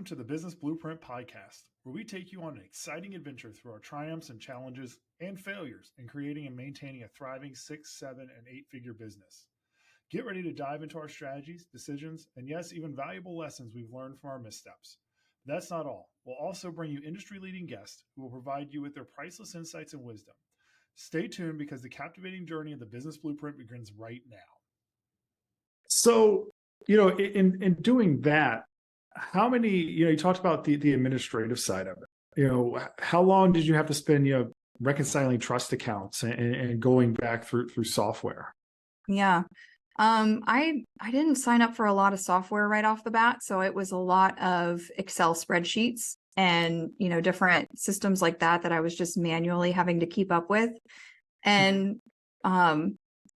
to the Business Blueprint Podcast, where we take you on an exciting adventure through our triumphs and challenges and failures in creating and maintaining a thriving 6, 7, and 8-figure business. Get ready to dive into our strategies, decisions, and yes, even valuable lessons we've learned from our missteps. But that's not all. We'll also bring you industry-leading guests who will provide you with their priceless insights and wisdom. Stay tuned because the captivating journey of the Business Blueprint begins right now. So, in doing that, how many, you talked about the administrative side of it. How long did you have to spend, reconciling trust accounts and going back through software? Yeah. I didn't sign up for a lot of software right off the bat. So it was a lot of Excel spreadsheets and, different systems like that I was just manually having to keep up with. And,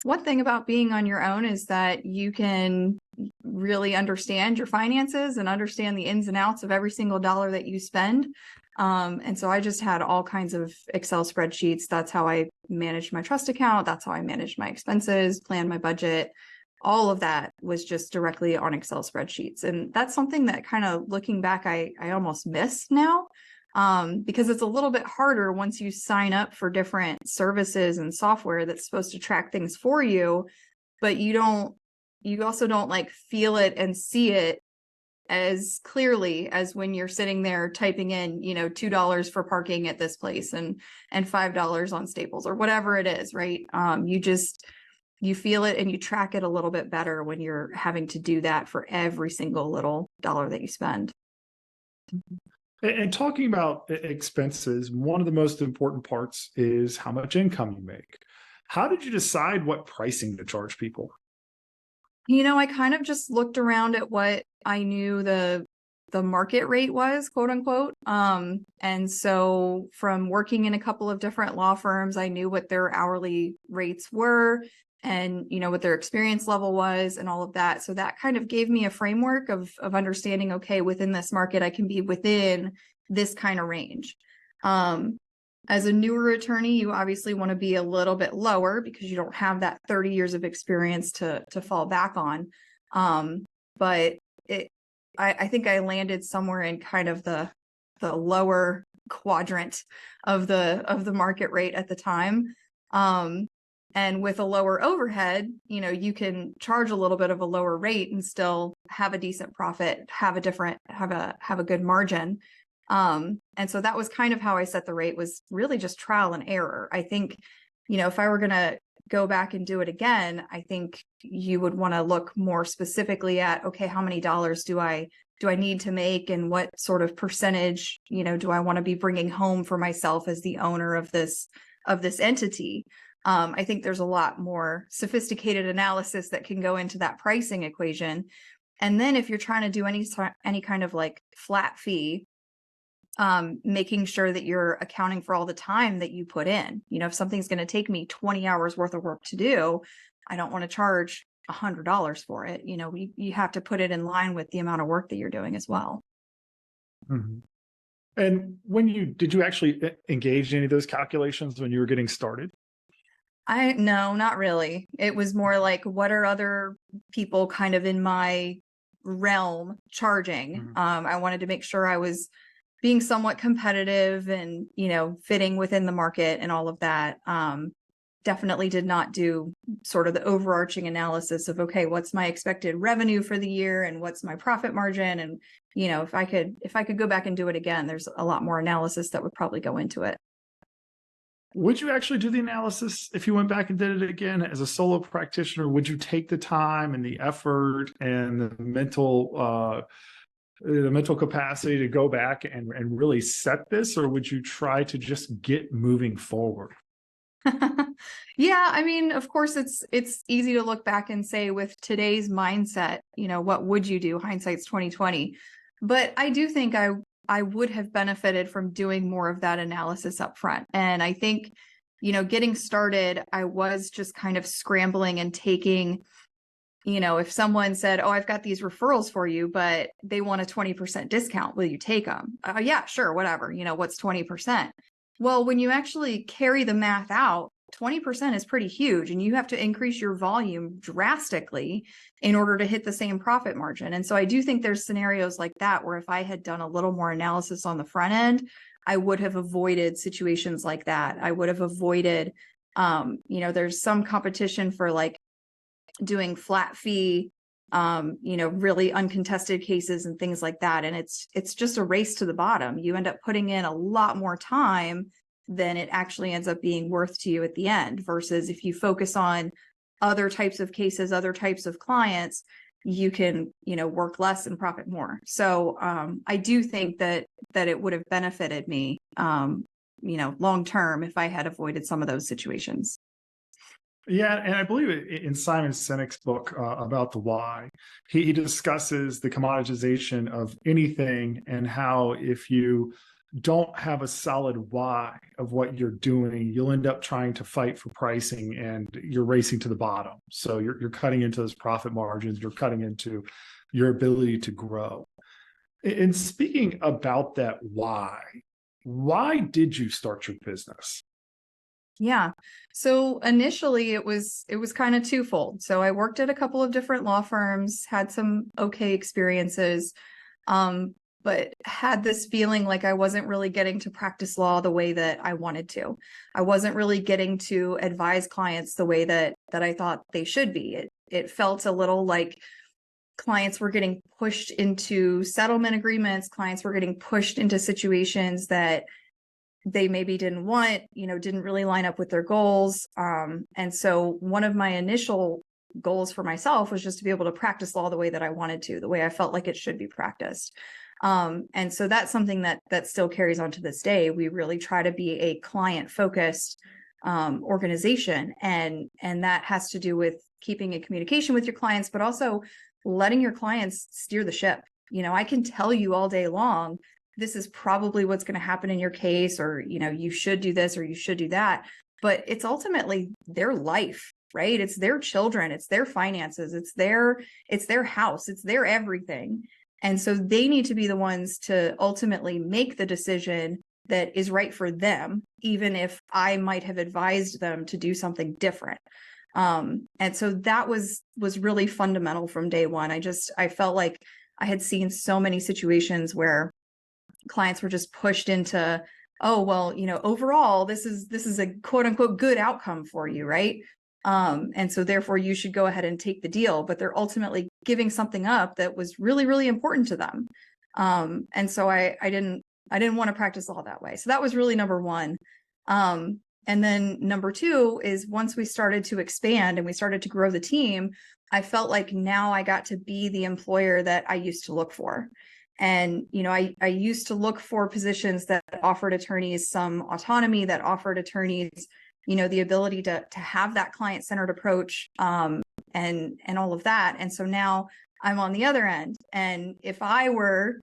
one thing about being on your own is that you can really understand your finances and understand the ins and outs of every single dollar that you spend. And so I just had all kinds of Excel spreadsheets. That's how I managed my trust account. That's how I managed my expenses, planned my budget. All of that was just directly on Excel spreadsheets. And that's something that kind of looking back, I almost miss now. Because it's a little bit harder once you sign up for different services and software that's supposed to track things for you, but you also don't like feel it and see it as clearly as when you're sitting there typing in, $2 for parking at this place and $5 on Staples or whatever it is, right? You feel it and you track it a little bit better when you're having to do that for every single little dollar that you spend. And talking about expenses, one of the most important parts is how much income you make. How did you decide what pricing to charge people? I kind of just looked around at what I knew the market rate was, quote unquote. And so from working in a couple of different law firms, I knew what their hourly rates were and, what their experience level was and all of that. So that kind of gave me a framework of understanding, okay, within this market, I can be within this kind of range. As a newer attorney, you obviously want to be a little bit lower because you don't have that 30 years of experience to fall back on. But I think I landed somewhere in kind of the lower quadrant of the market rate at the time. And with a lower overhead, you can charge a little bit of a lower rate and still have a decent profit, have a good margin. And so that was kind of how I set the rate, was really just trial and error. I think, if I were going to go back and do it again, I think you would want to look more specifically at, okay, how many dollars do I need to make and what sort of percentage, do I want to be bringing home for myself as the owner of this entity? I think there's a lot more sophisticated analysis that can go into that pricing equation. And then if you're trying to do any kind of like flat fee, making sure that you're accounting for all the time that you put in. If something's going to take me 20 hours worth of work to do, I don't want to charge $100 for it. You have to put it in line with the amount of work that you're doing as well. Mm-hmm. And did you actually engage in any of those calculations when you were getting started? No, not really. It was more like, what are other people kind of in my realm charging? Mm-hmm. I wanted to make sure I was being somewhat competitive and, fitting within the market and all of that. Definitely did not do sort of the overarching analysis of, okay, what's my expected revenue for the year and what's my profit margin? And, if I could go back and do it again, there's a lot more analysis that would probably go into it. Would you actually do the analysis if you went back and did it again as a solo practitioner? Would you take the time and the effort and the mental capacity to go back and really set this, or would you try to just get moving forward? Yeah, I mean, of course, it's easy to look back and say with today's mindset, what would you do? Hindsight's 2020. But I do think I would have benefited from doing more of that analysis up front. And I think, getting started, I was just kind of scrambling and taking, if someone said, oh, I've got these referrals for you, but they want a 20% discount, will you take them? Yeah, sure, whatever. What's 20%? Well, when you actually carry the math out, 20% is pretty huge, and you have to increase your volume drastically in order to hit the same profit margin. And so I do think there's scenarios like that where if I had done a little more analysis on the front end, I would have avoided situations like that. I would have avoided, there's some competition for like doing flat fee, really uncontested cases and things like that. And it's just a race to the bottom. You end up putting in a lot more time than it actually ends up being worth to you at the end, versus if you focus on other types of cases, other types of clients, you can, work less and profit more. So I do think that it would have benefited me, long term if I had avoided some of those situations. Yeah, and I believe in Simon Sinek's book about the why, he discusses the commoditization of anything and how if you don't have a solid why of what you're doing, you'll end up trying to fight for pricing and you're racing to the bottom. So you're cutting into those profit margins, you're cutting into your ability to grow. And speaking about that why did you start your business? Yeah. So initially it was kind of twofold. So I worked at a couple of different law firms, had some okay experiences, but had this feeling like I wasn't really getting to practice law the way that I wanted to. I wasn't really getting to advise clients the way that I thought they should be. It felt a little like clients were getting pushed into settlement agreements. Clients were getting pushed into situations that they maybe didn't want, didn't really line up with their goals. And so one of my initial goals for myself was just to be able to practice law the way that I wanted to, the way I felt like it should be practiced. And so that's something that still carries on to this day. We really try to be a client-focused organization, and that has to do with keeping in communication with your clients, but also letting your clients steer the ship. I can tell you all day long, this is probably what's going to happen in your case, or, you should do this or you should do that. But it's ultimately their life, right? It's their children, it's their finances, it's their house, it's their everything. And so they need to be the ones to ultimately make the decision that is right for them, even if I might have advised them to do something different. And so that was really fundamental from day one. I felt like I had seen so many situations where clients were just pushed into, oh, well, overall, this is a quote unquote good outcome for you, right? And so therefore you should go ahead and take the deal, but they're ultimately giving something up that was really, really important to them. And so I didn't want to practice law that way. So that was really number one. And then number two is once we started to expand and we started to grow the team, I felt like now I got to be the employer that I used to look for. And, I used to look for positions that offered attorneys some autonomy, that offered attorneys, the ability to have that client-centered approach, and all of that. And so now I'm on the other end. And if I were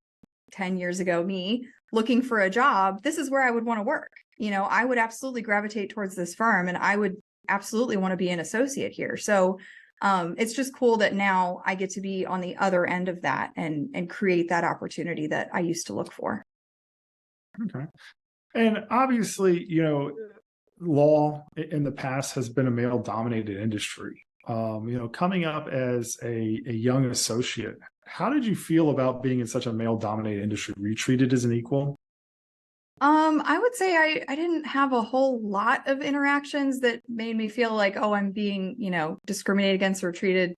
10 years ago, me looking for a job, this is where I would want to work. I would absolutely gravitate towards this firm, and I would absolutely want to be an associate here. So it's just cool that now I get to be on the other end of that and create that opportunity that I used to look for. Okay. And obviously, law in the past has been a male dominated industry. Coming up as a young associate, how did you feel about being in such a male dominated industry? Were you treated as an equal? I would say I didn't have a whole lot of interactions that made me feel like, oh, I'm being, discriminated against or treated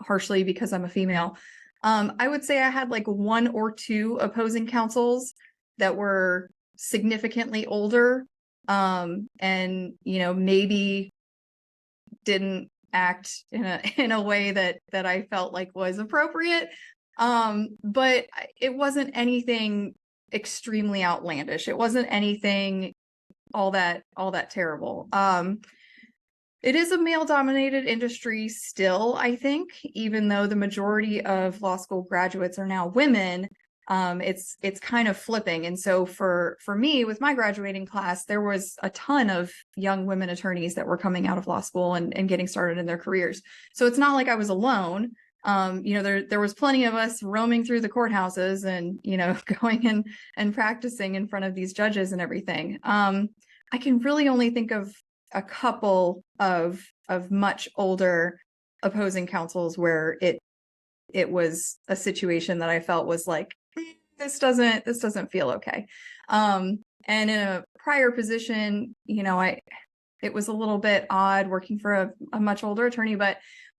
harshly because I'm a female. I would say I had like one or two opposing counsels that were significantly older, and, maybe didn't act in a way that I felt like was appropriate. But it wasn't anything extremely outlandish. It wasn't anything all that terrible. It is a male dominated industry still, I think, even though the majority of law school graduates are now women. It's kind of flipping. And so for me, with my graduating class, there was a ton of young women attorneys that were coming out of law school and getting started in their careers. So it's not like I was alone. There was plenty of us roaming through the courthouses and, going and practicing in front of these judges and everything. I can really only think of a couple of much older opposing counsels where it was a situation that I felt was like, this doesn't feel okay. And in a prior position, it was a little bit odd working for a much older attorney, but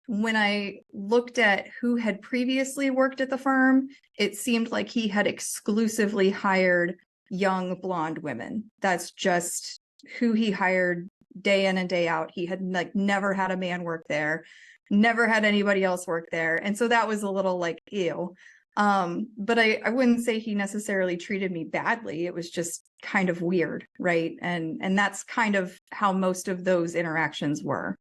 when I looked at who had previously worked at the firm, it seemed like he had exclusively hired young blonde women. That's just who he hired day in and day out. He had like never had a man work there, never had anybody else work there. And so that was a little like, ew. But I wouldn't say he necessarily treated me badly. It was just kind of weird, right? And that's kind of how most of those interactions were.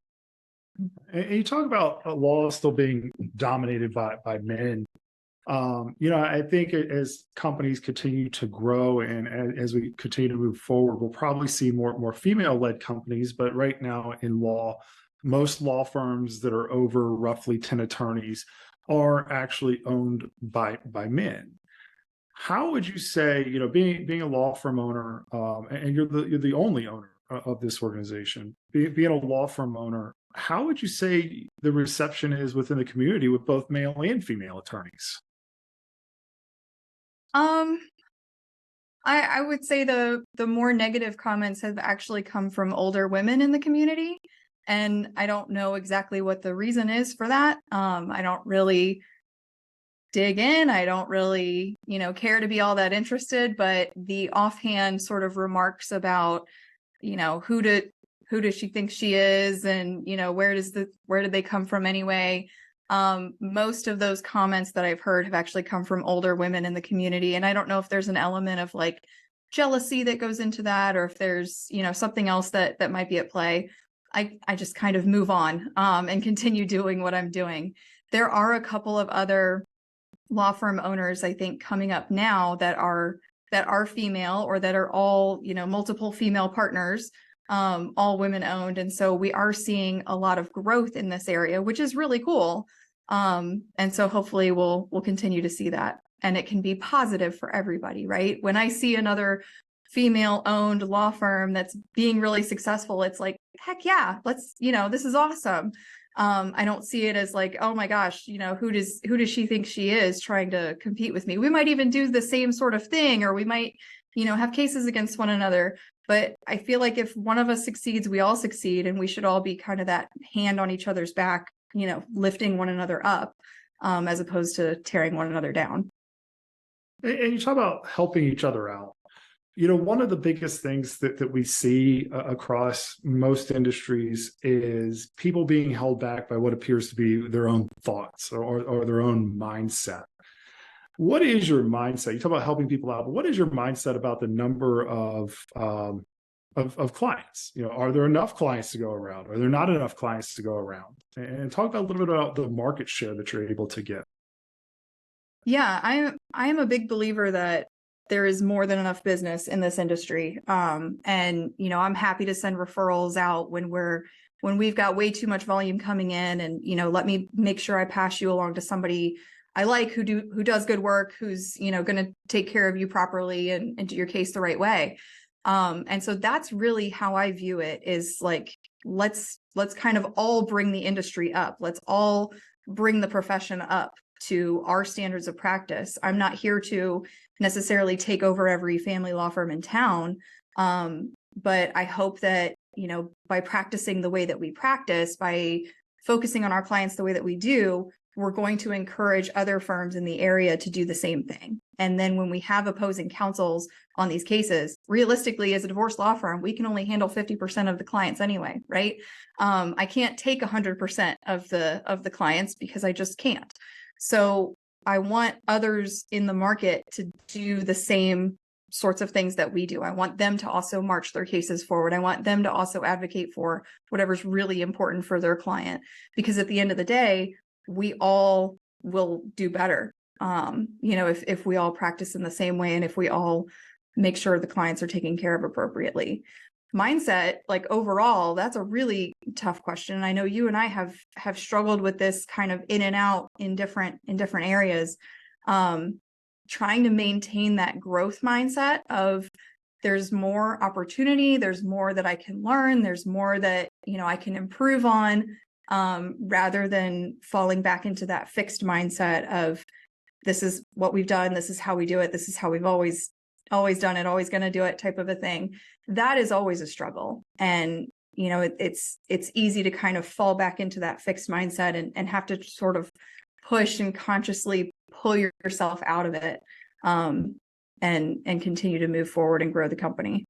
And you talk about law still being dominated by men. I think as companies continue to grow and as we continue to move forward, we'll probably see more female-led companies. But right now in law, most law firms that are over roughly 10 attorneys are actually owned by men. How would you say, being a law firm owner, and you're the only owner of this organization, being a law firm owner, how would you say the reception is within the community with both male and female attorneys? I would say the more negative comments have actually come from older women in the community. And I don't know exactly what the reason is for that. I don't really dig in. I don't really, care to be all that interested, but the offhand sort of remarks about, who does she think she is? And, where did they come from anyway? Most of those comments that I've heard have actually come from older women in the community. And I don't know if there's an element of like jealousy that goes into that, or if there's, something else that might be at play. I just kind of move on, and continue doing what I'm doing. There are a couple of other law firm owners, I think, coming up now that are female, or that are all, multiple female partners, all women owned. And so we are seeing a lot of growth in this area, which is really cool. And so hopefully we'll continue to see that, and it can be positive for everybody, right? When I see another female owned law firm that's being really successful, it's like, heck yeah, let's, this is awesome. I don't see it as like, oh my gosh, who does she think she is trying to compete with me? We might even do the same sort of thing, or we might, have cases against one another. But I feel like if one of us succeeds, we all succeed, and we should all be kind of that hand on each other's back, lifting one another up, as opposed to tearing one another down. And you talk about helping each other out. One of the biggest things that we see across most industries is people being held back by what appears to be their own thoughts or their own mindset. What is your mindset? You talk about helping people out, but what is your mindset about the number of clients? Are there enough clients to go around? Are there not enough clients to go around? And talk about a little bit about the market share that you're able to get. Yeah, I am a big believer that there is more than enough business in this industry. And, I'm happy to send referrals out when we've got way too much volume coming in, and, let me make sure I pass you along to somebody I like who does good work, who's, going to take care of you properly and do your case the right way. And so that's really how I view it, is like, let's kind of all bring the industry up. Let's all bring the profession up to our standards of practice. I'm not here to necessarily take over every family law firm in town. But I hope that, by practicing the way that we practice, by focusing on our clients the way that we do, we're going to encourage other firms in the area to do the same thing. And then when we have opposing counsels on these cases, realistically, as a divorce law firm, we can only handle 50% of the clients anyway, right? I can't take 100% of the clients, because I just can't. So I want others in the market to do the same sorts of things that we do. I want them to also march their cases forward. I want them to also advocate for whatever's really important for their client, because at the end of the day, we all will do better. If we all practice in the same way, and if we all make sure the clients are taken care of appropriately. Mindset, like overall, that's a really tough question. And I know you and I have struggled with this kind of in and out in different areas. Trying to maintain that growth mindset of, there's more opportunity, there's more that I can learn, there's more that, I can improve on, rather than falling back into that fixed mindset of, this is what we've done, this is how we do it, this is how we've always done it, always going to do it type of a thing. That is always a struggle. And, it's easy to kind of fall back into that fixed mindset and have to sort of push and consciously pull yourself out of it, and continue to move forward and grow the company.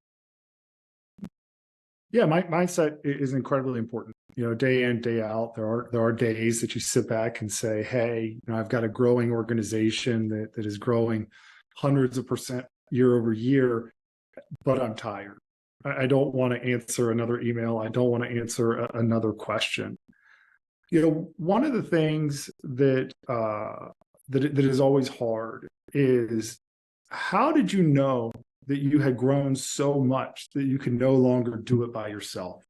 Yeah, my mindset is incredibly important. Day in, day out, there are days that you sit back and say, hey, I've got a growing organization that is growing hundreds of percent year over year, but I'm tired. I don't want to answer another email. I don't want to answer another question. One of the things that is always hard is, how did you know that you had grown so much that you can no longer do it by yourself?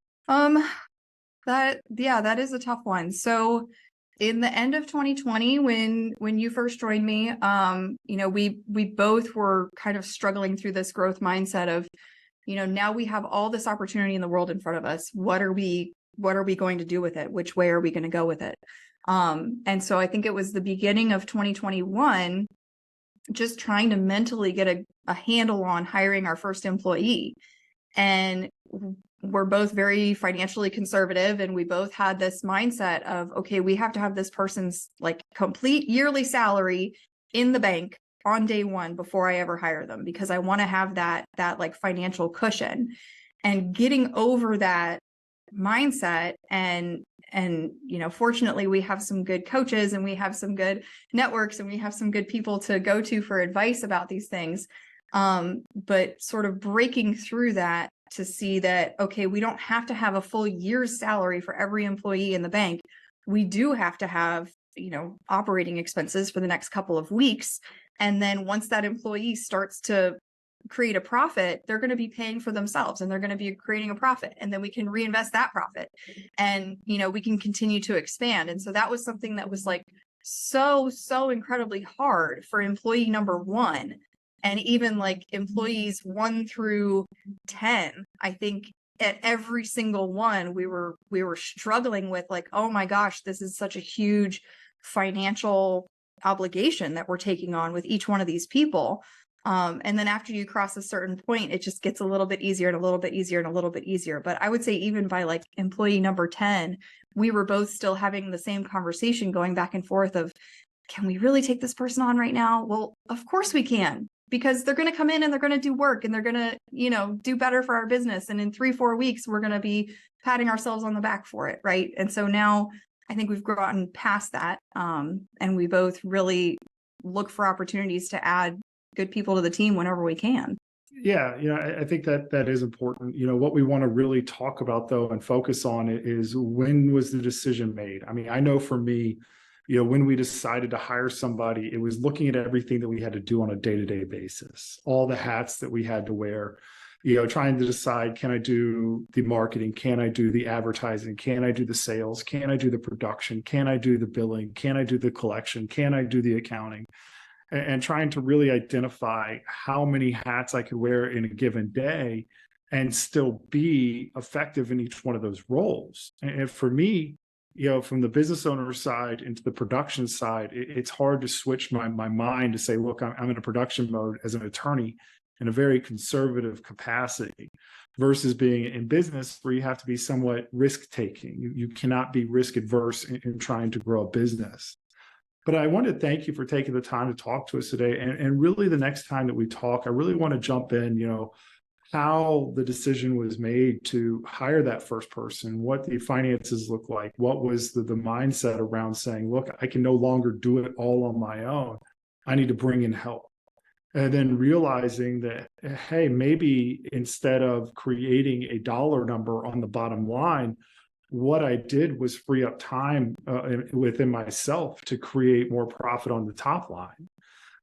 That is a tough one. So in the end of 2020, when you first joined me, we both were kind of struggling through this growth mindset of, now we have all this opportunity in the world in front of us. What are we going to do with it? Which way are we going to go with it? And so I think it was the beginning of 2021, just trying to mentally get a handle on hiring our first employee. And we're both very financially conservative, and we both had this mindset of, okay, we have to have this person's like complete yearly salary in the bank on day one before I ever hire them, because I want to have that like financial cushion. And getting over that mindset, and fortunately we have some good coaches, and we have some good networks, and we have some good people to go to for advice about these things, but sort of breaking through that to see that, okay, we don't have to have a full year's salary for every employee in the bank. We do have to have operating expenses for the next couple of weeks, and then once that employee starts to create a profit, they're going to be paying for themselves, and they're going to be creating a profit, and then we can reinvest that profit, and we can continue to expand. And so that was something that was like so incredibly hard for employee number one, and even like employees 1 through 10. I think at every single one we were struggling with, like, oh my gosh, this is such a huge financial obligation that we're taking on with each one of these people. And then after you cross a certain point, it just gets a little bit easier and a little bit easier and a little bit easier. But I would say even by like employee number 10, we were both still having the same conversation going back and forth of, can we really take this person on right now? Well, of course we can, because they're going to come in and they're going to do work, and they're going to, do better for our business. And in 3-4 weeks, we're going to be patting ourselves on the back for it. Right. And so now I think we've gotten past that. And we both really look for opportunities to add good people to the team whenever we can. Yeah, I think that is important. What we want to really talk about, though, and focus on is, when was the decision made? I mean, I know for me, when we decided to hire somebody, it was looking at everything that we had to do on a day-to-day basis, all the hats that we had to wear, trying to decide, can I do the marketing? Can I do the advertising? Can I do the sales? Can I do the production? Can I do the billing? Can I do the collection? Can I do the accounting? And trying to really identify how many hats I could wear in a given day and still be effective in each one of those roles. And for me, from the business owner side into the production side, it's hard to switch my mind to say, look, I'm in a production mode as an attorney in a very conservative capacity, versus being in business where you have to be somewhat risk-taking. You cannot be risk-adverse in trying to grow a business. But I want to thank you for taking the time to talk to us today. And really, the next time that we talk, I really want to jump in, how the decision was made to hire that first person, what the finances look like, what was the mindset around saying, look, I can no longer do it all on my own. I need to bring in help. And then realizing that, hey, maybe instead of creating a dollar number on the bottom line, what I did was free up time within myself to create more profit on the top line.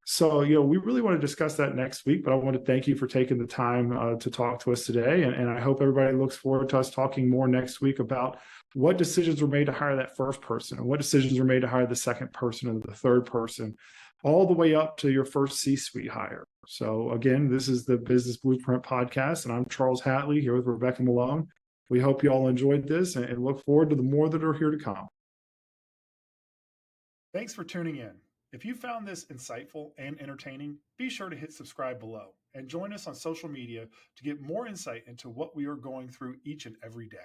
So, we really want to discuss that next week, but I want to thank you for taking the time to talk to us today. And I hope everybody looks forward to us talking more next week about what decisions were made to hire that first person, and what decisions were made to hire the second person and the third person, all the way up to your first C-suite hire. So again, this is the Business Blueprint Podcast, and I'm Charles Hatley here with Rebecca Melone. We hope you all enjoyed this and look forward to the more that are here to come. Thanks for tuning in. If you found this insightful and entertaining, be sure to hit subscribe below and join us on social media to get more insight into what we are going through each and every day.